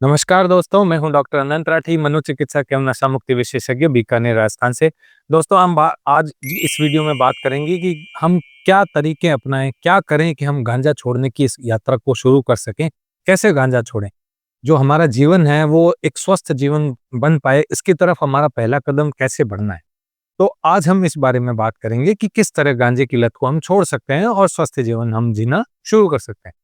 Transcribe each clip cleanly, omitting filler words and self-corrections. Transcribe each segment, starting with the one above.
नमस्कार दोस्तों, मैं हूं डॉक्टर अनंत राठी, मनोचिकित्सक एवं नशा मुक्ति विशेषज्ञ बीकानेर राजस्थान से। दोस्तों आज इस वीडियो में बात करेंगे कि हम क्या तरीके अपनाएं, क्या करें कि हम गांजा छोड़ने की इस यात्रा को शुरू कर सकें, कैसे गांजा छोड़ें। जो हमारा जीवन है वो एक स्वस्थ जीवन बन पाए, इसकी तरफ हमारा पहला कदम कैसे बढ़ना है। तो आज हम इस बारे में बात करेंगे कि किस तरह गांजे की लत को हम छोड़ सकते हैं और स्वस्थ जीवन हम जीना शुरू कर सकते हैं।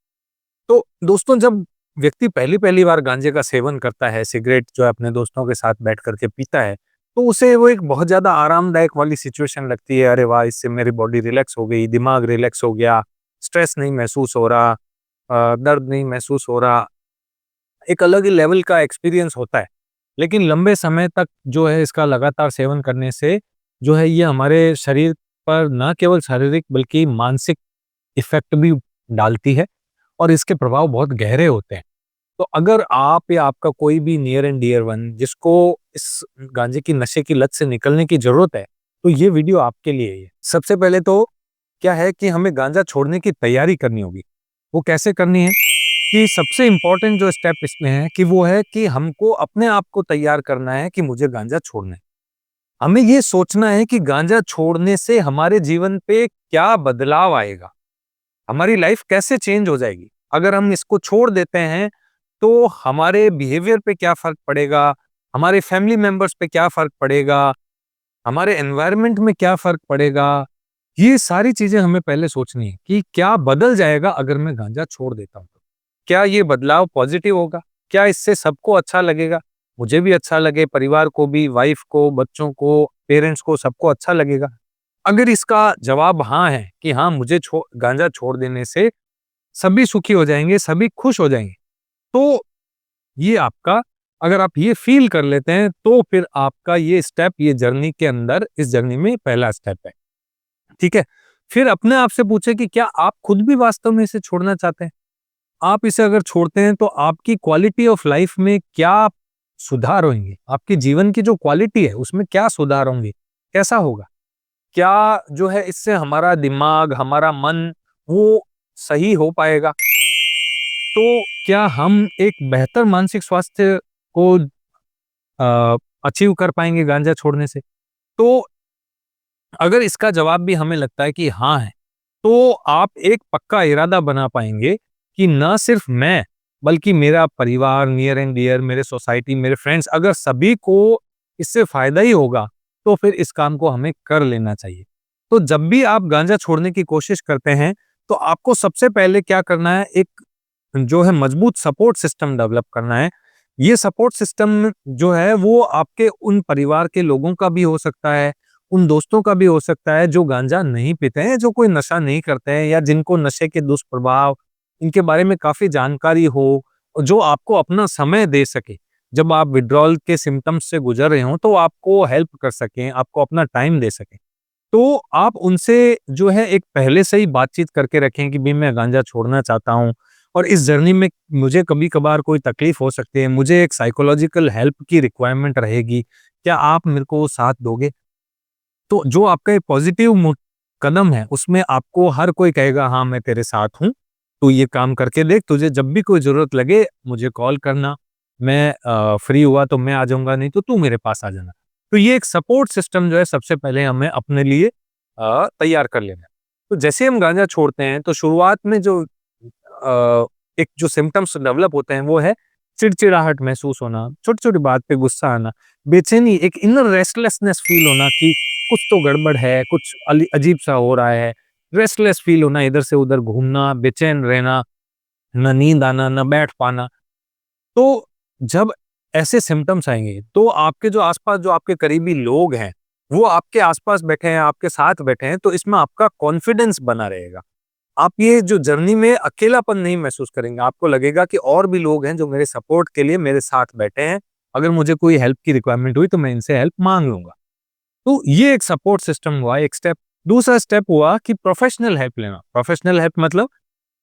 तो दोस्तों, जब व्यक्ति पहली पहली बार गांजे का सेवन करता है, सिगरेट जो है अपने दोस्तों के साथ बैठ करके पीता है, तो उसे वो एक बहुत ज्यादा आरामदायक वाली सिचुएशन लगती है। अरे वाह, इससे मेरी बॉडी रिलैक्स हो गई, दिमाग रिलैक्स हो गया, स्ट्रेस नहीं महसूस हो रहा, दर्द नहीं महसूस हो रहा। एक अलग ही लेवल का एक्सपीरियंस होता है। लेकिन लंबे समय तक जो है इसका लगातार सेवन करने से जो है ये हमारे शरीर पर न केवल शारीरिक बल्कि मानसिक इफेक्ट भी डालती है और इसके प्रभाव बहुत गहरे होते हैं। तो अगर आप या आपका कोई भी नियर एंड डियर वन जिसको इस गांजे की नशे की लत से निकलने की जरूरत है, तो ये वीडियो आपके लिए ही है। सबसे पहले तो क्या है कि हमें गांजा छोड़ने की तैयारी करनी होगी। वो कैसे करनी है कि सबसे इंपॉर्टेंट जो स्टेप इसमें है कि वो है कि हमको अपने आप को तैयार करना है कि मुझे गांजा छोड़ना है। हमें ये सोचना है कि गांजा छोड़ने से हमारे जीवन पे क्या बदलाव आएगा, हमारी लाइफ कैसे चेंज हो जाएगी। अगर हम इसको छोड़ देते हैं तो हमारे बिहेवियर पे क्या फर्क पड़ेगा, हमारे फैमिली मेंबर्स पे क्या फर्क पड़ेगा, हमारे एनवायरनमेंट में क्या फर्क पड़ेगा। ये सारी चीजें हमें पहले सोचनी है कि क्या बदल जाएगा अगर मैं गांजा छोड़ देता हूं तो। क्या ये बदलाव पॉजिटिव होगा, क्या इससे सबको अच्छा लगेगा, मुझे भी अच्छा लगे, परिवार को भी, वाइफ को, बच्चों को, पेरेंट्स को, सबको अच्छा लगेगा। अगर इसका जवाब हाँ है कि हाँ, मुझे गांजा छोड़ देने से सभी सुखी हो जाएंगे, सभी खुश हो जाएंगे, तो ये आपका, अगर आप ये फील कर लेते हैं तो फिर आपका ये स्टेप, ये जर्नी के अंदर, इस जर्नी में पहला स्टेप है। ठीक है। फिर अपने आप से पूछे कि क्या आप खुद भी वास्तव में इसे छोड़ना चाहते हैं। आप इसे अगर छोड़ते हैं तो आपकी क्वालिटी ऑफ लाइफ में क्या सुधार होंगे, आपके जीवन की जो क्वालिटी है उसमें क्या सुधार होंगे, कैसा होगा। क्या जो है इससे हमारा दिमाग, हमारा मन वो सही हो पाएगा। तो क्या हम एक बेहतर मानसिक स्वास्थ्य को अचीव कर पाएंगे गांजा छोड़ने से। तो अगर इसका जवाब भी हमें लगता है कि हाँ है, तो आप एक पक्का इरादा बना पाएंगे कि न सिर्फ मैं, बल्कि मेरा परिवार, नियर एंड डियर, मेरे सोसाइटी, मेरे फ्रेंड्स, अगर सभी को इससे फायदा ही होगा तो फिर इस काम को हमें कर लेना चाहिए। तो जब भी आप गांजा छोड़ने की कोशिश करते हैं तो आपको सबसे पहले क्या करना है, एक जो है मजबूत सपोर्ट सिस्टम डेवलप करना है। ये सपोर्ट सिस्टम जो है वो आपके उन परिवार के लोगों का भी हो सकता है, उन दोस्तों का भी हो सकता है जो गांजा नहीं पीते हैं, जो कोई नशा नहीं करते हैं, या जिनको नशे के दुष्प्रभाव इनके बारे में काफी जानकारी हो, जो आपको अपना समय दे सके। जब आप विड्रॉल के सिम्टम्स से गुजर रहे हो तो आपको हेल्प कर सकें, आपको अपना टाइम दे सकें। तो आप उनसे जो है एक पहले से ही बातचीत करके रखें कि भाई मैं गांजा छोड़ना चाहता हूँ और इस जर्नी में मुझे कभी कभार कोई तकलीफ हो सकती है, मुझे एक साइकोलॉजिकल हेल्प की रिक्वायरमेंट रहेगी, क्या आप मेरे को साथ दोगे। तो जो आपका एक पॉजिटिव कदम है उसमें आपको हर कोई कहेगा हाँ मैं तेरे साथ हूँ, तू ये काम करके देख, तुझे जब भी कोई जरूरत लगे मुझे कॉल करना, मैं फ्री हुआ तो मैं आ जाऊंगा, नहीं तो तू मेरे पास आ जाना। तो ये एक सपोर्ट सिस्टम जो है सबसे पहले हमें अपने लिए तैयार कर लेना है। तो जैसे हम गांजा छोड़ते हैं तो शुरुआत में जो एक जो सिम्टम्स डेवलप होते हैं वो है चिड़चिड़ाहट महसूस होना, छोटी छोटी बात पे गुस्सा आना, बेचैनी, एक इनर रेस्टलेसनेस फील होना कि कुछ तो गड़बड़ है, कुछ अजीब सा हो रहा है, रेस्टलेस फील होना, इधर से उधर घूमना, बेचैन रहना, न नींद आना, न बैठ पाना। तो जब ऐसे सिम्टम्स आएंगे तो आपके जो आसपास, जो आपके करीबी लोग हैं, वो आपके आसपास बैठे हैं, आपके साथ बैठे हैं, तो इसमें आपका कॉन्फिडेंस बना रहेगा। आप ये जो जर्नी में अकेलापन नहीं महसूस करेंगे, आपको लगेगा कि और भी लोग हैं जो मेरे सपोर्ट के लिए मेरे साथ बैठे हैं, अगर मुझे कोई हेल्प की रिक्वायरमेंट हुई तो मैं इनसे हेल्प मांग लूंगा। तो ये एक सपोर्ट सिस्टम हुआ, एक स्टेप। दूसरा स्टेप हुआ कि प्रोफेशनल हेल्प लेना। प्रोफेशनल हेल्प मतलब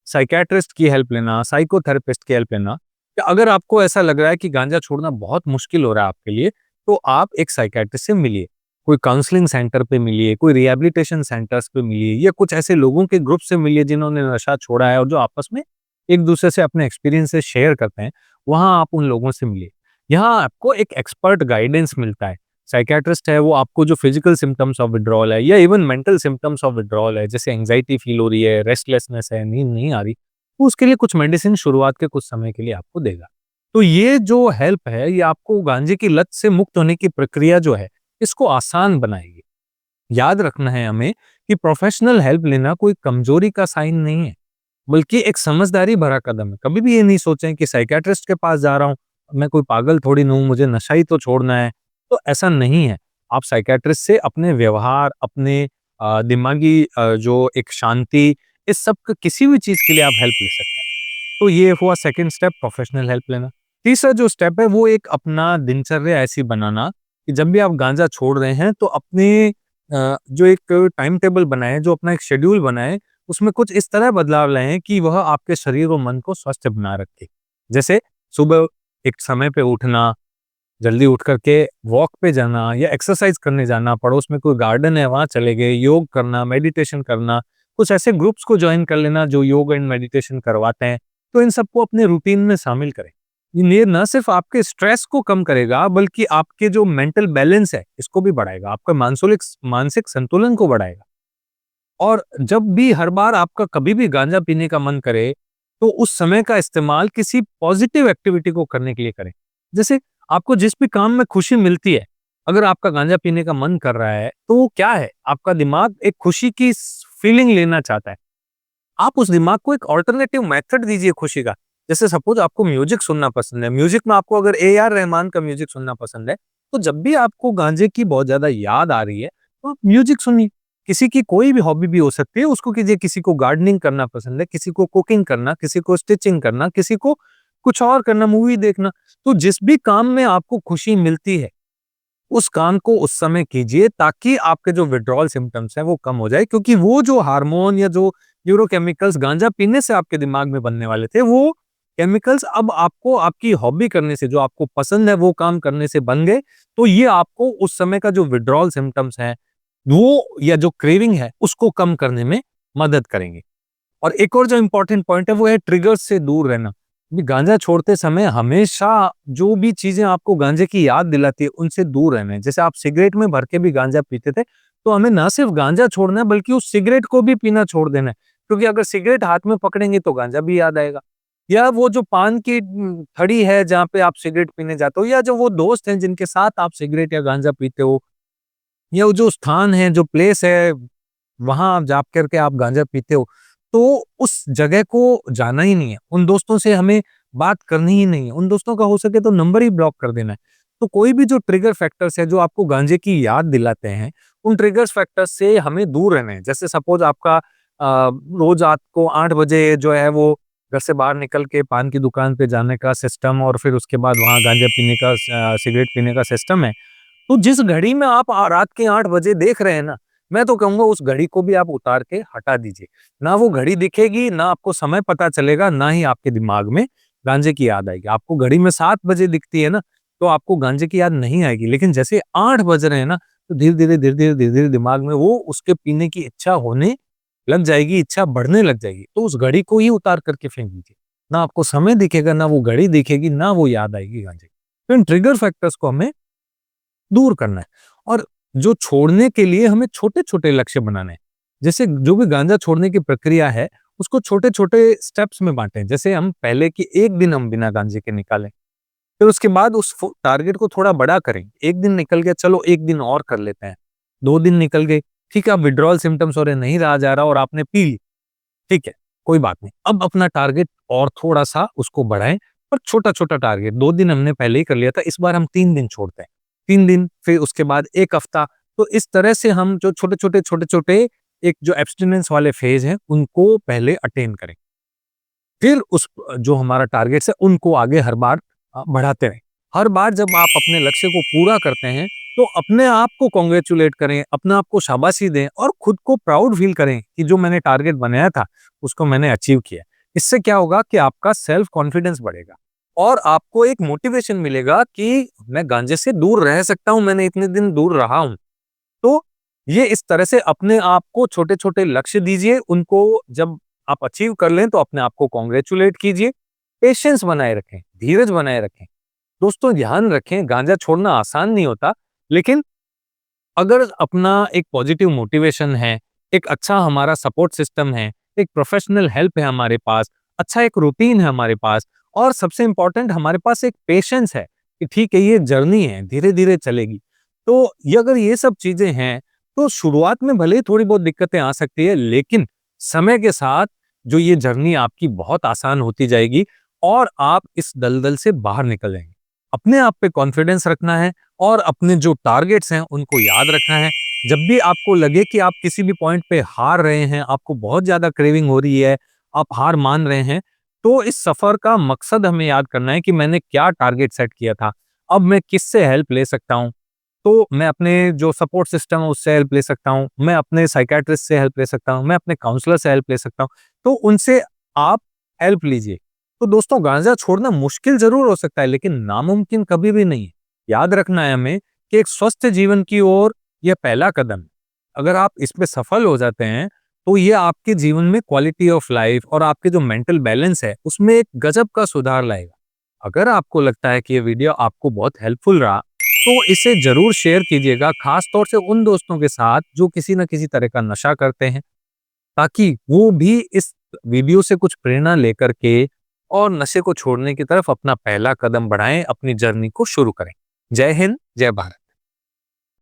साइकेट्रिस्ट की हेल्प लेना, साइकोथेरेपिस्ट की हेल्प लेना। या अगर आपको ऐसा लग रहा है कि गांजा छोड़ना बहुत मुश्किल हो रहा है आपके लिए, तो आप एक साइकेट्रिस्ट से मिलिए, कोई काउंसलिंग सेंटर पे मिलिए, कोई रिहैबिलिटेशन सेंटर्स पे मिलिए, या कुछ ऐसे लोगों के ग्रुप से मिलिए जिन्होंने नशा छोड़ा है और जो आपस में एक दूसरे से अपने एक्सपीरियंसेस शेयर करते हैं, वहाँ आप उन लोगों से मिलिए। यहाँ आपको एक एक्सपर्ट गाइडेंस मिलता है। साइकियाट्रिस्ट है, वो आपको जो फिजिकल सिम्पटम्स ऑफ विथड्रॉल है या even mental symptoms of withdrawal है, जैसे एंग्जायटी फील हो रही है, रेस्टलेसनेस है, नींद नहीं आ रही, तो उसके लिए कुछ मेडिसिन शुरुआत के कुछ समय के लिए आपको देगा। तो ये जो हेल्प है, ये आपको गांजे की लत से मुक्त होने की प्रक्रिया जो है, इसको आसान बनाएगी। याद रखना है हमें कि प्रोफेशनल हेल्प लेना कोई कमजोरी का साइन नहीं है, बल्कि एक समझदारी भरा कदम है। कभी भी ये नहीं सोचें कि साइकियाट्रिस्ट के पास जा रहा हूँ, मैं कोई पागल थोड़ी ना हूँ, मुझे नशा ही तो छोड़ना है। तो ऐसा नहीं है। आप साइकियाट्रिस्ट से अपने व्यवहार, अपने दिमागी जो एक शांति, इस सब क किसी भी चीज़ के लिए आप हेल्प ले सकते हैं। तो ये हुआ सेकंड स्टेप, प्रोफेशनल हेल्प लेना। तीसरा जो स्टेप है वो एक अपना दिनचर्या ऐसी बनाना कि जब भी आप गांजा छोड़ रहे हैं तो अपने जो एक टाइम टेबल बनाएं, जो अपना एक शेड्यूल बनाएं, उसमें कुछ इस तरह बदलाव लाएं कि वह आपके शरीर और मन को स्वस्थ बना रखे। जैसे सुबह एक समय पे उठना, जल्दी उठ करके वॉक पे जाना या एक्सरसाइज करने जाना, पड़ोस में कोई गार्डन है वहां चले गए, योग करना, मेडिटेशन करना, कुछ ऐसे ग्रुप्स को ज्वाइन कर लेना जो योग एंड मेडिटेशन करवाते हैं। तो इन सबको अपने रूटीन में शामिल करें। ये न सिर्फ आपके स्ट्रेस को कम करेगा, बल्कि आपके जो मेंटल बैलेंस है इसको भी बढ़ाएगा, आपका मानसिक मानसिक संतुलन को बढ़ाएगा। और जब भी हर बार आपका कभी भी गांजा पीने का मन करे, तो उस समय का इस्तेमाल किसी पॉजिटिव एक्टिविटी को करने के लिए करें। जैसे आपको जिस भी काम में खुशी मिलती है, अगर आपका गांजा पीने का मन कर रहा है, तो वो क्या है? आपका दिमाग एक खुशी की फीलिंग लेना चाहता है। आप उस दिमाग को एक अल्टरनेटिव मेथड दीजिए खुशी का। जैसे सपोज आपको म्यूजिक सुनना पसंद है, म्यूजिक में आपको अगर ए आर रहमान का म्यूजिक सुनना पसंद है, तो जब भी आपको गांजे की बहुत ज्यादा याद आ रही है, तो आप म्यूजिक सुनिए। किसी की कोई भी हॉबी भी हो सकती है, उसको कीजिए। किसी को गार्डनिंग करना पसंद है, किसी को कुकिंग करना, किसी को स्टिचिंग करना, किसी को कुछ और करना, मूवी देखना। तो जिस भी काम में आपको खुशी मिलती है, उस काम को उस समय कीजिए, ताकि आपके जो विथड्रॉल सिम्पटम्स हैं वो कम हो जाए, क्योंकि वो जो हार्मोन या जो न्यूरोकेमिकल्स गांजा पीने से आपके दिमाग में बनने वाले थे, वो केमिकल्स अब आपको आपकी हॉबी करने से, जो आपको पसंद है वो काम करने से बन गए। तो ये आपको उस समय का जो विथड्रॉल सिम्पटम्स है वो, या जो क्रेविंग है, उसको कम करने में मदद करेंगे। और एक और जो इंपॉर्टेंट पॉइंट है वो है ट्रिगर्स से दूर रहना। ये गांजा छोड़ते समय हमेशा जो भी चीजें आपको गांजे की याद दिलाती है, उनसे दूर रहना है। जैसे आप सिगरेट में भर के भी गांजा पीते थे, तो हमें ना सिर्फ गांजा छोड़ना है, बल्कि उस सिगरेट को भी पीना छोड़ देना है। क्योंकि अगर सिगरेट हाथ में पकड़ेंगे तो गांजा भी याद आएगा। या वो जो पान की थड़ी है जहाँ पे आप सिगरेट पीने जाते हो, या जो वो दोस्त हैं जिनके साथ आप सिगरेट या गांजा पीते हो, या वो जो स्थान है, जो प्लेस है, वहां आप जा करके आप गांजा पीते हो, तो उस जगह को जाना ही नहीं है। उन दोस्तों से हमें बात करनी ही नहीं है। उन दोस्तों का हो सके तो नंबर ही ब्लॉक कर देना है। तो कोई भी जो ट्रिगर फैक्टर्स है, जो आपको गांजे की याद दिलाते हैं, उन ट्रिगर फैक्टर्स से हमें दूर रहना है। जैसे सपोज आपका रोज रात को 8 बजे जो है वो घर से बाहर निकल के पान की दुकान पे जाने का सिस्टम, और फिर उसके बाद वहां गांजा पीने का, सिगरेट पीने का सिस्टम है। तो जिस घड़ी में आप रात के 8 बजे देख रहे हैं ना, मैं तो कहूँगा उस घड़ी को भी आप उतार के हटा दीजिए। ना वो घड़ी दिखेगी, ना आपको समय पता चलेगा, ना ही आपके दिमाग में गांजे की याद आएगी। आपको घड़ी में 7 बजे दिखती है ना, तो आपको गांजे की याद नहीं आएगी। लेकिन जैसे 8 बज रहे हैं ना, तो धीरे-धीरे, धीरे-धीरे, धीरे-धीरे दिमाग में वो उसके पीने की इच्छा होने लग जाएगी, इच्छा बढ़ने लग जाएगी। तो उस घड़ी को ही उतार करके फेंक दीजिए। ना आपको समय दिखेगा, ना वो घड़ी दिखेगी, ना वो याद आएगी गांजे की। तो इन ट्रिगर फैक्टर्स को हमें दूर करना है। और जो छोड़ने के लिए हमें छोटे-छोटे लक्ष्य बनाने हैं। जैसे जो भी गांजा छोड़ने की प्रक्रिया है, उसको छोटे-छोटे स्टेप्स में बाँटें। जैसे हम पहले कि 1 दिन हम बिना गांजे के निकालें। फिर उसके बाद उस टारगेट को थोड़ा बड़ा करें। 1 दिन निकल गया, चलो 1 दिन और कर लेते हैं। 2 दिन निकल गए, ठीक है, अब विथड्रॉल सिम्पटम्स हो रहे हैं, नहीं रहा जा रहा और आपने पी ली, ठीक है, कोई बात नहीं। अब अपना टारगेट और थोड़ा-सा उसको बढ़ाएँ, पर छोटा-छोटा टारगेट। 2 दिन हमने पहले ही कर लिया था, इस बार हम 3 दिन छोड़ते हैं। 3 दिन, फिर उसके बाद 1 हफ्ता। तो इस तरह से हम जो छोटे-छोटे, छोटे-छोटे एक जो एब्स्टिनेंस वाले फेज़ हैं, उनको पहले अटेन करें। फिर उस जो हमारा टारगेट्स है, उनको आगे हर बार बढ़ाते रहें। हर बार जब आप अपने लक्ष्य को पूरा करते हैं, तो अपने आप को कांग्रेचुलेट करें, अपने आप को शाबाशी दें और खुद को प्राउड फील करें कि जो मैंने टारगेट बनाया था, उसको मैंने अचीव किया। इससे क्या होगा कि आपका सेल्फ कॉन्फिडेंस बढ़ेगा और आपको एक मोटिवेशन मिलेगा कि मैं गांजे से दूर रह सकता हूँ, मैंने इतने दिन दूर रहा हूँ। तो ये इस तरह से अपने आप को छोटे-छोटे लक्ष्य दीजिए, उनको जब आप अचीव कर लें तो अपने आप को कांग्रेचुलेट कीजिए, पेशेंस बनाए रखें, धीरज बनाए रखें। दोस्तों ध्यान रखें, गांजा छोड़ना आसान नहीं होता, लेकिन अगर अपना एक पॉजिटिव मोटिवेशन है, एक अच्छा हमारा सपोर्ट सिस्टम है, एक प्रोफेशनल हेल्प है हमारे पास, अच्छा एक रूटीन है हमारे पास, और सबसे इंपॉर्टेंट हमारे पास एक पेशेंस है कि ठीक है ये जर्नी है, धीरे-धीरे चलेगी। तो ये अगर ये सब चीजें हैं, तो शुरुआत में भले ही थोड़ी बहुत दिक्कतें आ सकती है, लेकिन समय के साथ जो ये जर्नी आपकी बहुत आसान होती जाएगी और आप इस दलदल से बाहर निकल जाएंगे। अपने आप पे कॉन्फिडेंस रखना है और अपने जो टारगेट्स हैं उनको याद रखना है। जब भी आपको लगे कि आप किसी भी पॉइंट पे हार रहे हैं, आपको बहुत ज़्यादा क्रेविंग हो रही है, आप हार मान रहे हैं, तो इस सफ़र का मकसद हमें याद करना है कि मैंने क्या टारगेट सेट किया था। अब मैं किससे हेल्प ले सकता हूँ? तो मैं अपने जो सपोर्ट सिस्टम है उससे हेल्प ले सकता हूँ, मैं अपने साइकियाट्रिस्ट से हेल्प ले सकता हूँ, मैं अपने काउंसलर से हेल्प ले सकता हूँ। तो उनसे आप हेल्प लीजिए। तो दोस्तों गांजा छोड़ना मुश्किल ज़रूर हो सकता है, लेकिन नामुमकिन कभी भी नहीं है। याद रखना है हमें कि एक स्वस्थ जीवन की ओर यह पहला कदम है। अगर आप इसमें सफल हो जाते हैं, तो ये आपके जीवन में क्वालिटी ऑफ लाइफ और आपके जो मेंटल बैलेंस है, उसमें एक गजब का सुधार लाएगा। अगर आपको लगता है कि ये वीडियो आपको बहुत हेल्पफुल रहा, तो इसे ज़रूर शेयर कीजिएगा, खास तौर से उन दोस्तों के साथ जो किसी न किसी तरह का नशा करते हैं, ताकि वो भी इस वीडियो से कुछ प्रेरणा लेकर के और नशे को छोड़ने की तरफ अपना पहला कदम बढ़ाएं, अपनी जर्नी को शुरू करें। जय हिंद, जय भारत।